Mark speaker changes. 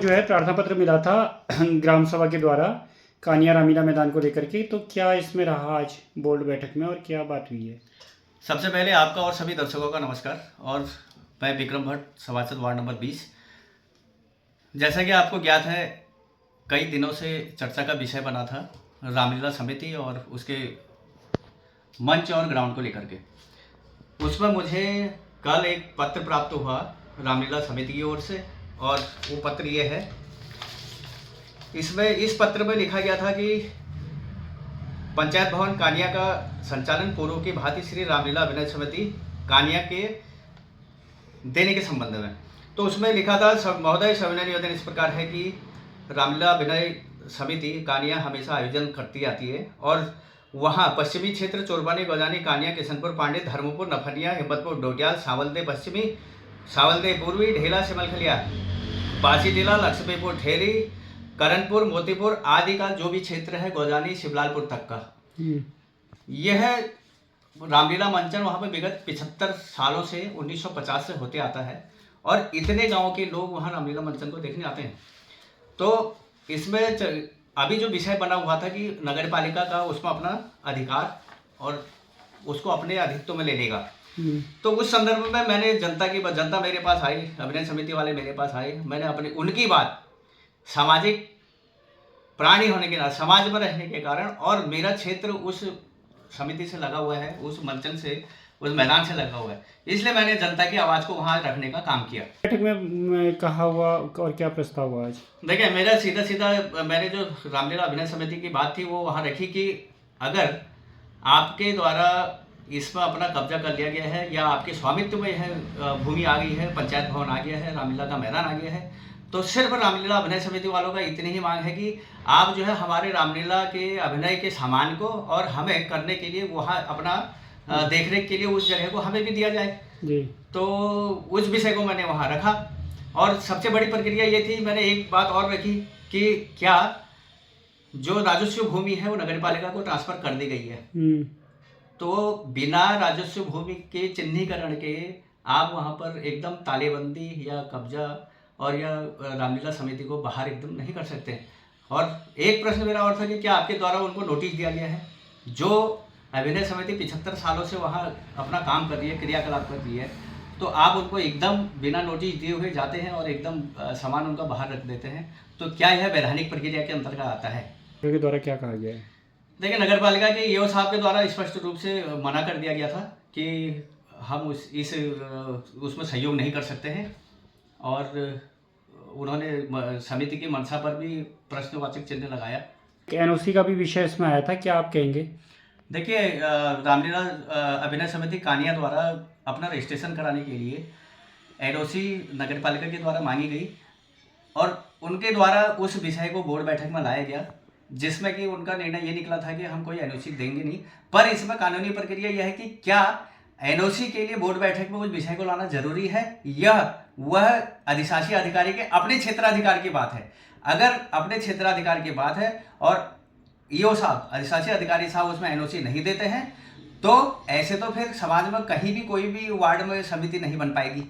Speaker 1: जो है प्रार्थना पत्र मिला था ग्राम सभा के द्वारा कानिया रामीला मैदान को लेकर के, तो क्या इसमें रहा आज बोर्ड बैठक में और क्या बात हुई है?
Speaker 2: सबसे पहले आपका और सभी दर्शकों का नमस्कार। और मैं विक्रम भट्ट, सभासद वार्ड नंबर 20। जैसा कि आपको ज्ञात है, कई दिनों से चर्चा का विषय बना था रामलीला समिति और उसके मंच और ग्राउंड को लेकर के। उसमें मुझे कल एक पत्र प्राप्त हुआ रामलीला समिति की ओर से, और वो पत्र ये है। इस पत्र में लिखा गया था कि पंचायत भवन कानिया का संचालन पूर्व की भांति श्री रामलीला अभिनय समिति कानिया के देने के संबंध में। तो उसमें लिखा था, महोदय सविनय निवेदन इस प्रकार है कि रामलीला अभिनय समिति कानिया हमेशा आयोजन करती आती है, और वहाँ पश्चिमी क्षेत्र चोरबानी, गौजानी, कानिया, किशनपुर, पांडे, धर्मपुर, नफनिया, हिम्मतपुर, डोडियाल, सावलदे पश्चिमी, सावलदे पूर्वी, ढेला, सिमलखलिया, बासीटीला, लक्ष्मीपुर, ठेरी, करणपुर, मोतीपुर आदि का जो भी क्षेत्र है, गौजानी, शिवलालपुर तक का, यह रामलीला मंचन वहाँ पर विगत 75 सालों से 1950 से होते आता है, और इतने गांव के लोग वहाँ रामलीला मंचन को देखने आते हैं। तो इसमें अभी जो विषय बना हुआ था कि नगर पालिका का उसमें अपना अधिकार और उसको अपने अधित्व में लेने का। तो उस संदर्भ में मैंने जनता मेरे पास आई, अभिनय समिति वाले मेरे पास आए, मैंने उनकी बात सामाजिक प्राणी होने के नाते, समाज में रहने के कारण, और मेरा क्षेत्र उस समिति से लगा हुआ है, उस मंचन से, उस मैदान से लगा हुआ है, इसलिए मैंने जनता की आवाज़ को वहाँ रखने का काम किया।
Speaker 1: बैठक में कहा हुआ और क्या प्रस्ताव हुआ आज?
Speaker 2: देखिए, मेरा सीधा मैंने जो रामलीला अभिनय समिति की बात थी वो वहाँ रखी कि अगर आपके द्वारा इसमें अपना कब्जा कर लिया गया है या आपके स्वामित्व में यह भूमि आ गई है, पंचायत भवन आ गया है, रामलीला का मैदान आ गया है, तो सिर्फ रामलीला अभिनय समिति वालों का इतनी ही मांग है कि आप जो है हमारे रामलीला के अभिनय के सामान को और हमें करने के लिए वहाँ अपना देखरेख के लिए उस जगह को हमें भी दिया जाए
Speaker 1: जी।
Speaker 2: तो उस विषय को मैंने वहाँ रखा। और सबसे बड़ी प्रक्रिया ये थी, मैंने एक बात और रखी कि क्या जो राजस्व भूमि है वो नगर पालिका को ट्रांसफर कर दी गई है, तो बिना राजस्व भूमि के चिन्हीकरण के आप वहाँ पर एकदम तालेबंदी या कब्जा और या रामलीला समिति को बाहर एकदम नहीं कर सकते। और एक प्रश्न मेरा और था कि क्या आपके द्वारा उनको नोटिस दिया गया है? जो अभिनय समिति 75 सालों से वहाँ अपना काम कर रही है, क्रियाकलाप कर रही है, तो आप उनको एकदम बिना नोटिस दिए हुए जाते हैं और एकदम सामान उनका बाहर रख देते हैं, तो क्या यह वैधानिक प्रक्रिया के अंतर्गत आता है?
Speaker 1: के द्वारा क्या कहा गया है?
Speaker 2: देखिए, नगर पालिका के ईओ साहब के द्वारा स्पष्ट रूप से मना कर दिया गया था कि हम उसमें सहयोग नहीं कर सकते हैं, और उन्होंने समिति की मंशा पर भी प्रश्नवाचक चिन्ह लगाया।
Speaker 1: एनओसी का भी विषय इसमें आया था, क्या आप कहेंगे?
Speaker 2: देखिए, रामलीला अभिनय समिति कानिया द्वारा अपना रजिस्ट्रेशन कराने के लिए एनओसी नगर पालिका के द्वारा मांगी गई, और उनके द्वारा उस विषय को बोर्ड बैठक में लाया गया, जिसमें कि उनका निर्णय ये निकला था कि हम कोई एनओसी देंगे नहीं। पर इसमें कानूनी प्रक्रिया यह है कि क्या एनओसी के लिए बोर्ड बैठक में उस विषय को लाना जरूरी है, यह वह अधिशासी अधिकारी के अपने क्षेत्राधिकार की बात है। अगर अपने क्षेत्राधिकार की बात है और ईओ साहब, अधिशासी अधिकारी साहब उसमें एनओसी नहीं देते हैं, तो ऐसे तो फिर समाज में कहीं भी कोई भी वार्ड में समिति नहीं बन पाएगी।